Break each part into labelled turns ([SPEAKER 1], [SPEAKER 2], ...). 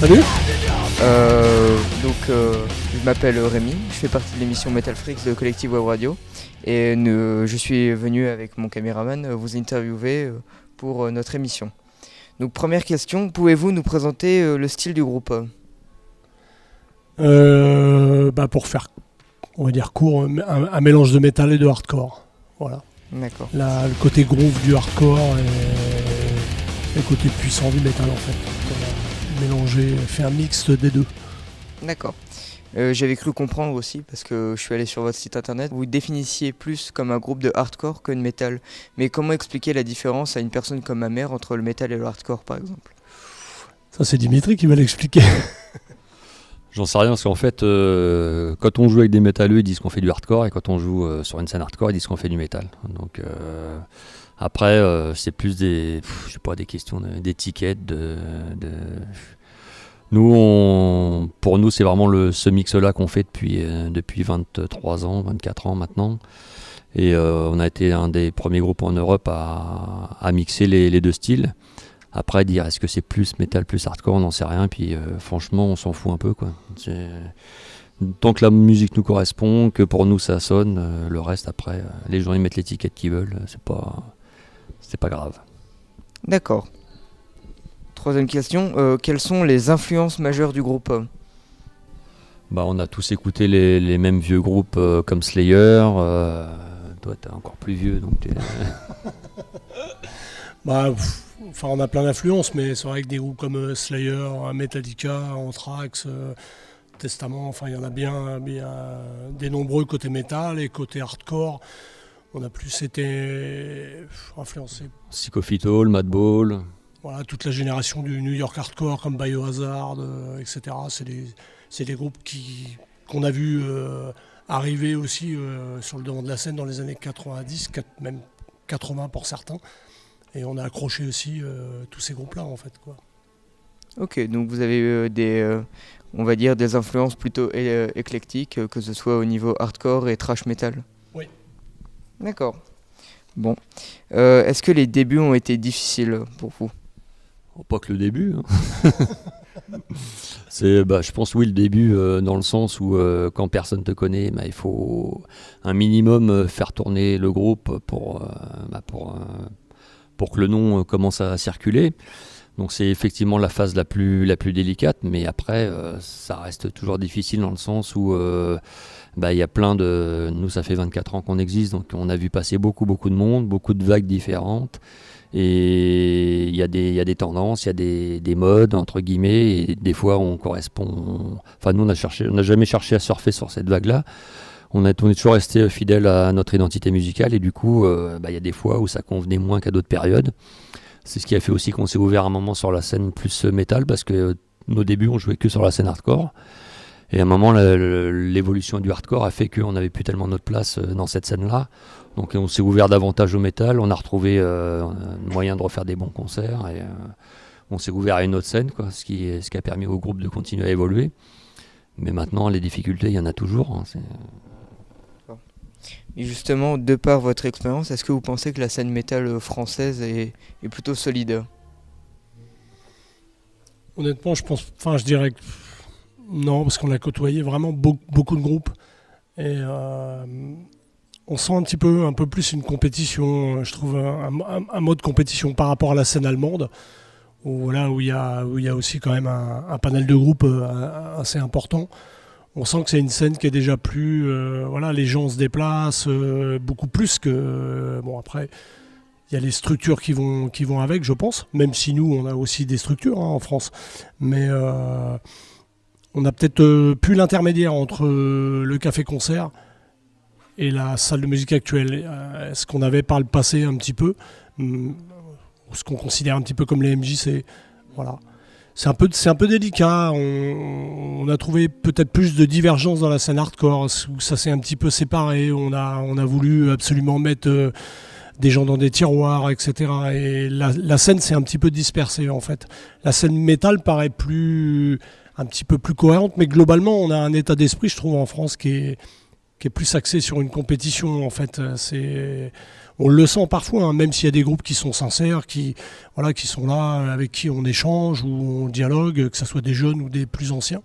[SPEAKER 1] Salut.
[SPEAKER 2] Je m'appelle Rémi, je fais partie de l'émission Metal Freaks de Collective Web Radio et je suis venu avec mon caméraman vous interviewer pour notre émission. Donc première question, pouvez-vous nous présenter le style du groupe ?
[SPEAKER 1] Pour faire, on va dire court, un mélange de métal et de hardcore. Voilà.
[SPEAKER 2] D'accord.
[SPEAKER 1] Le côté groove du hardcore et le côté puissant du métal en fait. On a mélangé, fait un mix des deux.
[SPEAKER 2] D'accord. J'avais cru comprendre aussi, parce que je suis allé sur votre site internet, vous définissiez plus comme un groupe de hardcore que de métal. Mais comment expliquer la différence à une personne comme ma mère entre le métal et le hardcore par exemple ?
[SPEAKER 1] Ça c'est Dimitri qui va l'expliquer.
[SPEAKER 3] J'en sais rien parce qu'en fait, quand on joue avec des métalleux, ils disent qu'on fait du hardcore, et quand on joue sur une scène hardcore, ils disent qu'on fait du métal. Donc après, c'est plus des questions d'étiquette, Nous, pour nous, c'est vraiment ce mix-là qu'on fait depuis 23 ans, 24 ans maintenant. Et on a été un des premiers groupes en Europe à mixer les deux styles. Après, dire est-ce que c'est plus métal, plus hardcore, on n'en sait rien. Puis franchement, on s'en fout un peu, quoi. Tant que la musique nous correspond, que pour nous ça sonne, le reste après, les gens ils mettent l'étiquette qu'ils veulent, c'est pas grave.
[SPEAKER 2] D'accord. Troisième question, quelles sont les influences majeures du groupe ?
[SPEAKER 3] On a tous écouté les mêmes vieux groupes comme Slayer. Toi, t'es encore plus vieux, donc t'es...
[SPEAKER 1] On a plein d'influences, mais c'est vrai que des groupes comme Slayer, Metallica, Anthrax, Testament, il y en a bien des nombreux côté métal et côté hardcore. On a plus été influencés.
[SPEAKER 3] Psychophytol, Madball.
[SPEAKER 1] Voilà, toute la génération du New York hardcore comme Biohazard, etc. C'est des groupes qu'on a vu arriver aussi sur le devant de la scène dans les années 90, même 80 pour certains. Et on a accroché aussi tous ces groupes-là en fait, quoi.
[SPEAKER 2] Ok, donc vous avez on va dire des influences plutôt éclectiques, que ce soit au niveau hardcore et thrash metal.
[SPEAKER 1] Oui.
[SPEAKER 2] D'accord. Bon. Est-ce que les débuts ont été difficiles pour vous ?
[SPEAKER 3] Pas que le début. Hein. Je pense oui, le début, dans le sens où quand personne te connaît, il faut un minimum faire tourner le groupe pour que le nom commence à circuler. Donc c'est effectivement la phase la plus délicate, mais après ça reste toujours difficile dans le sens où y a plein de... Nous ça fait 24 ans qu'on existe, donc on a vu passer beaucoup de monde, beaucoup de vagues différentes, et il y a des tendances, il y a des modes entre guillemets, et des fois on correspond... Nous on n'a jamais cherché à surfer sur cette vague-là. On est toujours resté fidèle à notre identité musicale, et du coup y a des fois où ça convenait moins qu'à d'autres périodes. C'est ce qui a fait aussi qu'on s'est ouvert un moment sur la scène plus métal, parce que nos débuts on jouait que sur la scène hardcore, et à un moment l'évolution du hardcore a fait qu'on n'avait plus tellement notre place dans cette scène-là, donc on s'est ouvert davantage au métal, on a retrouvé un moyen de refaire des bons concerts, et on s'est ouvert à une autre scène, quoi, ce qui a permis au groupe de continuer à évoluer. Mais maintenant les difficultés il y en a toujours, hein,
[SPEAKER 2] Et justement, de par votre expérience, est-ce que vous pensez que la scène métal française est plutôt solide ?
[SPEAKER 1] Honnêtement, je dirais que non, parce qu'on a côtoyé vraiment beaucoup de groupes. Et on sent un peu plus une compétition, je trouve un mode compétition par rapport à la scène allemande, où il y a aussi quand même un panel de groupes assez important. On sent que c'est une scène qui est déjà plus... les gens se déplacent beaucoup plus que... après, il y a les structures qui vont avec, je pense. Même si nous, on a aussi des structures en France. Mais on a peut-être plus l'intermédiaire entre le café-concert et la salle de musique actuelle. Ce qu'on avait par le passé un petit peu, ce qu'on considère un petit peu comme les MJC. Voilà. C'est un peu délicat, on a trouvé peut-être plus de divergence dans la scène hardcore, où ça s'est un petit peu séparé, on a voulu absolument mettre des gens dans des tiroirs, etc. Et la scène s'est un petit peu dispersée en fait. La scène métal paraît un petit peu plus cohérente, mais globalement on a un état d'esprit, je trouve, en France qui qui est plus axé sur une compétition en fait. On le sent parfois, hein, même s'il y a des groupes qui sont sincères, qui sont là, avec qui on échange ou on dialogue, que ce soit des jeunes ou des plus anciens.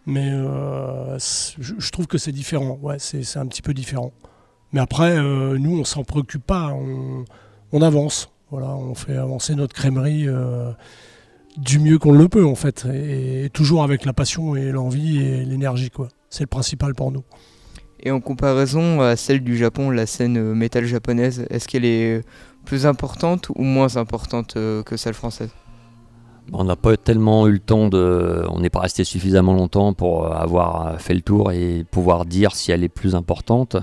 [SPEAKER 1] Mais je trouve que c'est différent, ouais, c'est un petit peu différent. Mais après, nous, on s'en préoccupe pas, on avance. Voilà, on fait avancer notre crèmerie du mieux qu'on le peut, en fait. Et toujours avec la passion et l'envie et l'énergie, quoi. C'est le principal pour nous.
[SPEAKER 2] Et en comparaison à celle du Japon, la scène métal japonaise, est-ce qu'elle est plus importante ou moins importante que celle française ?
[SPEAKER 3] On n'a pas tellement eu le temps on n'est pas resté suffisamment longtemps pour avoir fait le tour et pouvoir dire si elle est plus importante.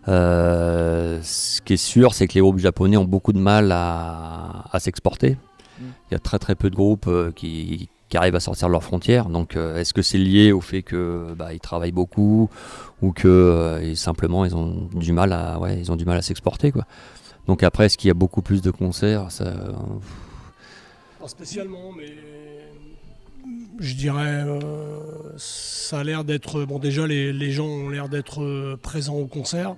[SPEAKER 3] Ce qui est sûr, c'est que les groupes japonais ont beaucoup de mal à s'exporter. Il y a très très peu de groupes qui arrivent à sortir de leurs frontières. Donc est-ce que c'est lié au fait qu'ils travaillent beaucoup ou que simplement ils ont du mal à s'exporter, quoi. Donc après, est-ce qu'il y a beaucoup plus de concerts, ça,
[SPEAKER 1] pas spécialement, mais je dirais ça a l'air d'être... Bon, déjà, les gens ont l'air d'être présents au concert,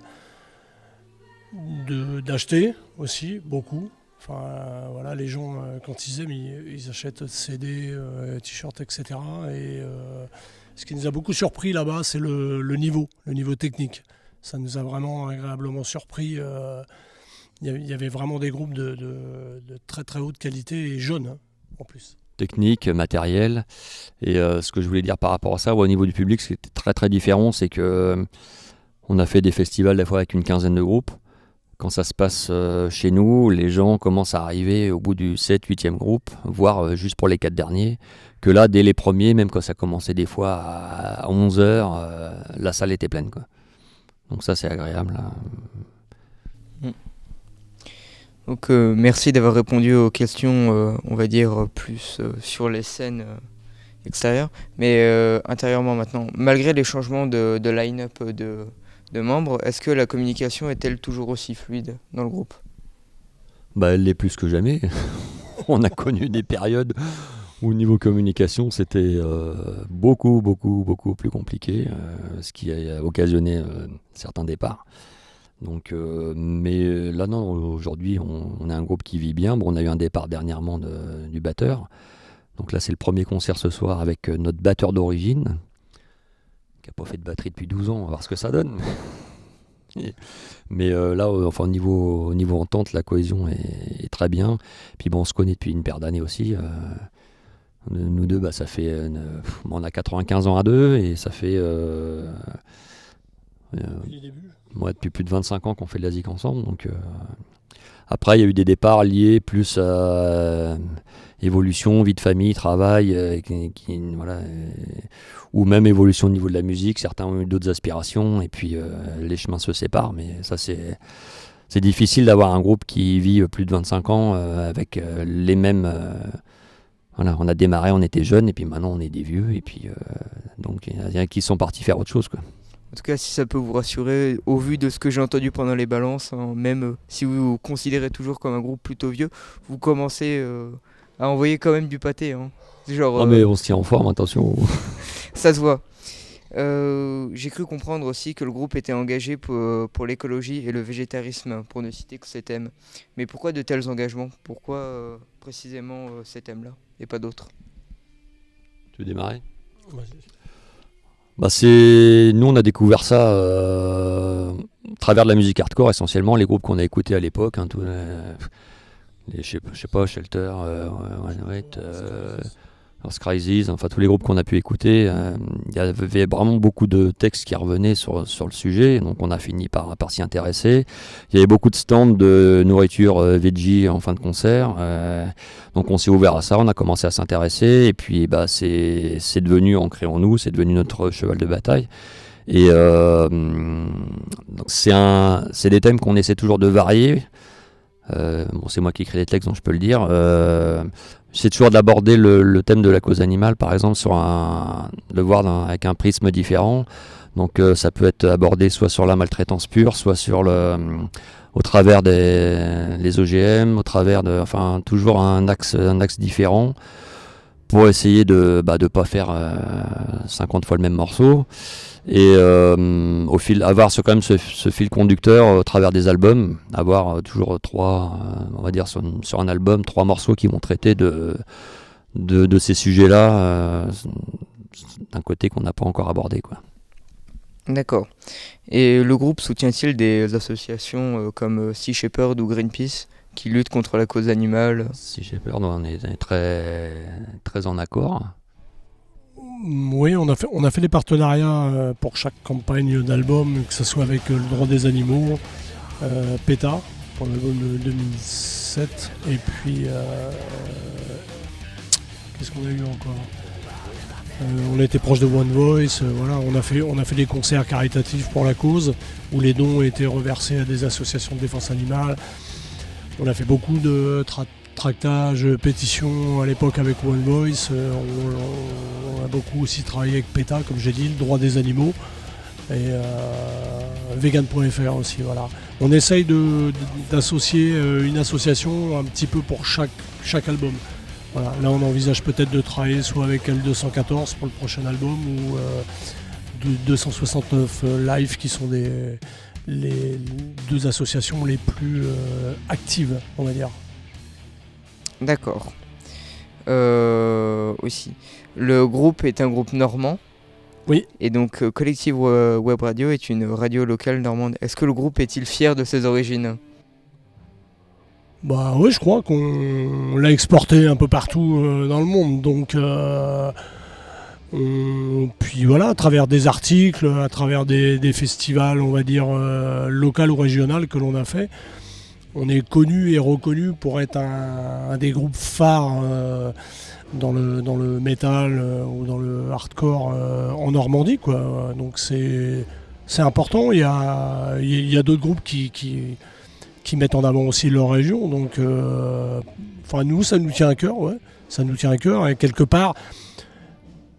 [SPEAKER 1] d'acheter aussi, beaucoup. Enfin, voilà, les gens, quand ils aiment, ils achètent CD, t-shirts, etc. Et ce qui nous a beaucoup surpris là-bas, c'est le niveau technique. Ça nous a vraiment agréablement surpris. Il y avait vraiment des groupes de très très haute qualité et jeunes, hein, en plus.
[SPEAKER 3] Technique, matériel. Et ce que je voulais dire par rapport à ça, au niveau du public, ce qui était très très différent, c'est que on a fait des festivals des fois avec une quinzaine de groupes. Quand ça se passe chez nous, les gens commencent à arriver au bout du 7, 8e groupe, voire juste pour les 4 derniers. Que là, dès les premiers, même quand ça commençait des fois à 11h, la salle était pleine, quoi. Donc ça, c'est agréable, là.
[SPEAKER 2] Donc merci d'avoir répondu aux questions, on va dire, plus sur les scènes extérieures. Mais intérieurement maintenant, malgré les changements de line-up de membres, est-ce que la communication est-elle toujours aussi fluide dans le groupe ?
[SPEAKER 3] Elle l'est plus que jamais. On a connu des périodes où au niveau communication, c'était beaucoup plus compliqué, ce qui a occasionné certains départs. Donc, mais là non, aujourd'hui on a un groupe qui vit bien. Bon, on a eu un départ dernièrement du batteur. Donc là c'est le premier concert ce soir avec notre batteur d'origine, qui n'a pas fait de batterie depuis 12 ans, on va voir ce que ça donne. Mais là, enfin, au niveau entente, la cohésion est très bien. Puis bon, on se connaît depuis une paire d'années aussi. Nous deux, ça fait... on a 95 ans à deux et ça fait...
[SPEAKER 1] Depuis les débuts.
[SPEAKER 3] Depuis plus de 25 ans qu'on fait de la zik ensemble. Donc, après, il y a eu des départs liés plus à évolution, vie de famille, travail, ou même évolution au niveau de la musique. Certains ont eu d'autres aspirations et puis les chemins se séparent. Mais ça, c'est difficile d'avoir un groupe qui vit plus de 25 ans avec les mêmes... on a démarré, on était jeunes et puis maintenant on est des vieux. Et puis donc il y en a qui sont partis faire autre chose, quoi.
[SPEAKER 2] En tout cas, si ça peut vous rassurer, au vu de ce que j'ai entendu pendant les balances, hein, même si vous vous considérez toujours comme un groupe plutôt vieux, vous commencez à envoyer quand même du pâté. Hein.
[SPEAKER 3] Genre, mais on se tient en forme, attention.
[SPEAKER 2] Ça se voit. J'ai cru comprendre aussi que le groupe était engagé pour l'écologie et le végétarisme, pour ne citer que ces thèmes. Mais pourquoi de tels engagements ? Pourquoi précisément ces thèmes-là et pas d'autres ?
[SPEAKER 3] Tu veux démarrer ?
[SPEAKER 1] Ouais.
[SPEAKER 3] Nous on a découvert ça à travers de la musique hardcore essentiellement, les groupes qu'on a écoutés à l'époque, hein, je sais pas, Shelter, Earth Crisis, enfin tous les groupes qu'on a pu écouter, il y avait vraiment beaucoup de textes qui revenaient sur le sujet, donc on a fini par s'y intéresser. Il y avait beaucoup de stands de nourriture veggie en fin de concert, donc on s'est ouvert à ça, on a commencé à s'intéresser, et puis c'est devenu, ancré en nous, c'est devenu notre cheval de bataille. Et donc c'est des thèmes qu'on essaie toujours de varier. C'est moi qui écris les textes, donc je peux le dire. C'est toujours d'aborder le thème de la cause animale, par exemple, le voir avec un prisme différent. Donc ça peut être abordé soit sur la maltraitance pure, soit sur au travers des OGM, au travers toujours un axe différent. pour essayer de pas faire 50 fois le même morceau. Et avoir quand même ce fil conducteur au travers des albums, avoir toujours on va dire sur un album, 3 morceaux qui vont traiter de ces sujets-là, d'un côté qu'on n'a pas encore abordé, quoi.
[SPEAKER 2] D'accord. Et le groupe soutient-il des associations comme Sea Shepherd ou Greenpeace qui luttent contre la cause animale?
[SPEAKER 3] Sea Shepherd, on est très, très en accord.
[SPEAKER 1] Oui, on a fait des partenariats pour chaque campagne d'album, que ce soit avec le droit des animaux, PETA pour l'album de 2007, et puis qu'est-ce qu'on a eu encore? On a été proche de One Voice, voilà, on a fait des concerts caritatifs pour la cause, où les dons ont été reversés à des associations de défense animale. On a fait beaucoup de tractages, pétitions à l'époque avec One Voice. On a beaucoup aussi travaillé avec PETA, comme j'ai dit, le droit des animaux, et vegan.fr aussi. Voilà. On essaye d'associer une association un petit peu pour chaque album. Voilà. Là, on envisage peut-être de travailler soit avec L214 pour le prochain album, ou 269 Live, qui sont les 2 associations les plus actives, on va dire.
[SPEAKER 2] D'accord. Aussi, le groupe est un groupe normand.
[SPEAKER 1] Oui.
[SPEAKER 2] Et donc Collective Web Radio est une radio locale normande. Est-ce que le groupe est-il fier de ses origines?
[SPEAKER 1] Bah oui, je crois qu'on l'a exporté un peu partout dans le monde. Donc, puis voilà, à travers des articles, à travers des festivals, on va dire, locaux ou régionaux que l'on a fait, on est connu et reconnu pour être un des groupes phares dans le métal ou dans le hardcore en Normandie, quoi. Donc c'est important. Il y a d'autres groupes qui mettent en avant aussi leur région. Donc, nous, ça nous tient à cœur, ouais. Ça nous tient à cœur, et quelque part,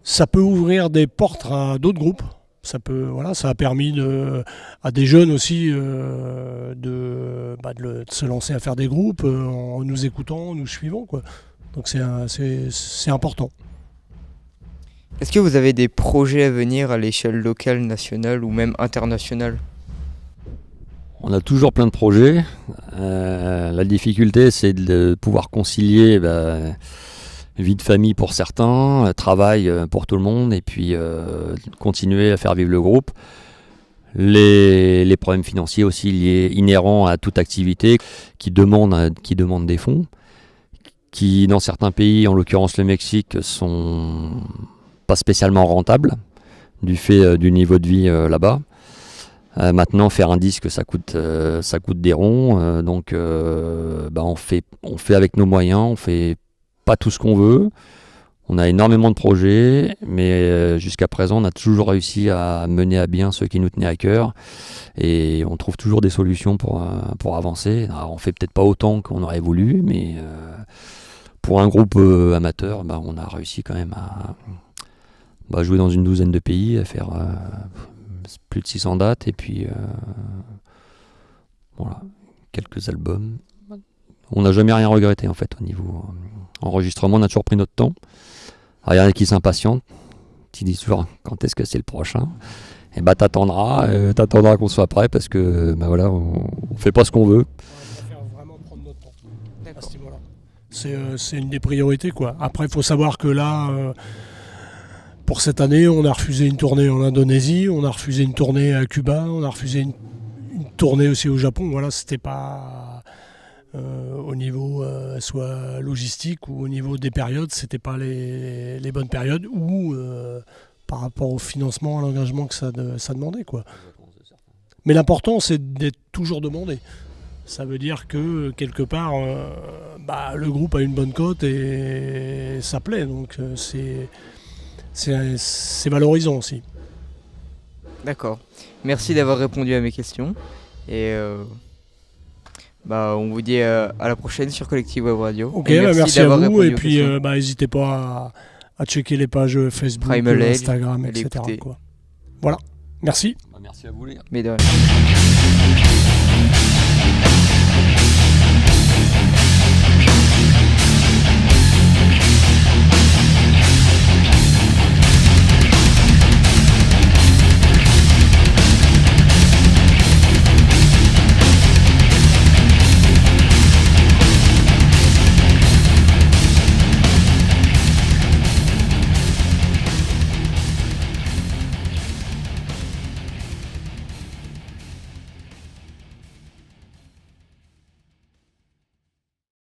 [SPEAKER 1] ça peut ouvrir des portes à d'autres groupes. Ça a permis à des jeunes aussi de se lancer à faire des groupes en nous écoutant, en nous suivant, quoi. Donc c'est important.
[SPEAKER 2] Est-ce que vous avez des projets à venir à l'échelle locale, nationale ou même internationale?
[SPEAKER 3] On a toujours plein de projets. La difficulté, c'est de pouvoir concilier vie de famille pour certains, travail pour tout le monde, et puis continuer à faire vivre le groupe. Les problèmes financiers aussi liés, inhérents à toute activité, qui demandent des fonds, qui dans certains pays, en l'occurrence le Mexique, sont pas spécialement rentables du fait du niveau de vie là-bas. Maintenant, faire un disque, ça coûte des ronds, donc on fait avec nos moyens, on fait pas tout ce qu'on veut. On a énormément de projets, mais jusqu'à présent, on a toujours réussi à mener à bien ceux qui nous tenaient à cœur, et on trouve toujours des solutions pour avancer. Alors, on fait peut-être pas autant qu'on aurait voulu, mais pour un groupe amateur, on a réussi quand même à jouer dans une douzaine de pays, à faire plus de 600 dates, et puis voilà, quelques albums. On n'a jamais rien regretté en fait au niveau enregistrement. On a toujours pris notre temps. Alors, il y en a qui s'impatientent, qui disent toujours quand est-ce que c'est le prochain. Et t'attendras qu'on soit prêt, parce que voilà, on fait pas ce qu'on veut.
[SPEAKER 1] On préfère vraiment prendre notre temps à ce niveau-là. C'est une des priorités, quoi. Après, il faut savoir que là, pour cette année, on a refusé une tournée en Indonésie, on a refusé une tournée à Cuba, on a refusé une tournée aussi au Japon. Voilà, c'était pas au niveau soit logistique ou au niveau des périodes, c'était pas les bonnes périodes, ou par rapport au financement, à l'engagement que ça demandait, quoi. Mais l'important, c'est d'être toujours demandé. Ça veut dire que quelque part, le groupe a une bonne cote et ça plaît, donc c'est valorisant aussi.
[SPEAKER 2] D'accord. Merci d'avoir répondu à mes questions. Et on vous dit à la prochaine sur Collective Web Radio.
[SPEAKER 1] Ok, merci à vous. Et puis n'hésitez pas à checker les pages Facebook, Instagram, etc. Quoi. Voilà. Merci.
[SPEAKER 3] Merci à vous, les gars.
[SPEAKER 2] Mais de rien.